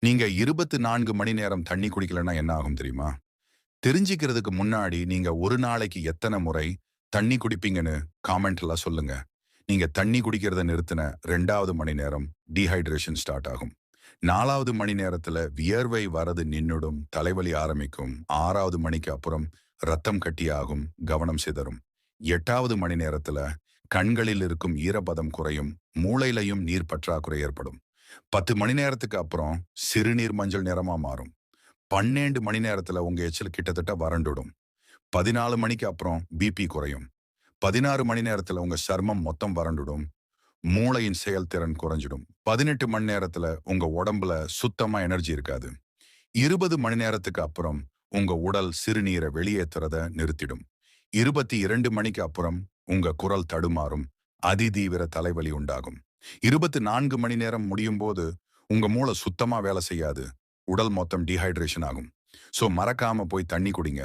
நீங்க 24 மணி நேரம் தண்ணி குடிக்கலன்னா என்ன ஆகும் தெரியுமா? தெரிஞ்சுக்கிறதுக்கு முன்னாடி நீங்க ஒரு நாளைக்கு எத்தன முறை தண்ணி குடிப்பீங்கன்னு காமெண்ட்ல சொல்லுங்க. நீங்க தண்ணி குடிக்கிறத நிறுத்தின 2வது மணி நேரம் டீஹைட்ரேஷன் ஸ்டார்ட் ஆகும். 4வது மணி நேரத்துல வியர்வை வரது நின்னுடும், தலைவலி ஆரம்பிக்கும். 6வது மணிக்கு அப்புறம் ரத்தம் கட்டியாகும், கவனம் சிதறும். 8வது மணி நேரத்துல கண்களில் இருக்கும் ஈரப்பதம் குறையும், மூளையிலையும் நீர் பற்றாக்குறை ஏற்படும். 10 மணி நேரத்துக்கு அப்புறம் சிறுநீர் மஞ்சள் நிறமா மாறும். 12 மணி நேரத்துல உங்க எச்சில் கிட்டத்தட்ட வறண்டுடும். 14 மணிக்கு அப்புறம் பிபி குறையும். 16 மணி நேரத்துல உங்க சர்மம் மொத்தம் வறண்டுடும். மூளையின் செயல்திறன் குறைஞ்சிடும். 18 மணி நேரத்துல உங்க உடம்புல சுத்தமா எனர்ஜி இருக்காது. 20 மணி நேரத்துக்கு அப்புறம் உங்க உடல் சிறுநீரை வெளியேற்றுறத நிறுத்திடும். 22 மணிக்கு அப்புறம் உங்க குரல் தடுமாறும். அதிதீவிர தலைவலி உண்டாகும். 24 மணி நேரம் முடியும் போது உங்க மூளை சுத்தமா வேலை செய்யாது. உடல் மொத்தம் டீஹைட்ரேஷன் ஆகும். சோ மறக்காம போய் தண்ணி குடிங்க.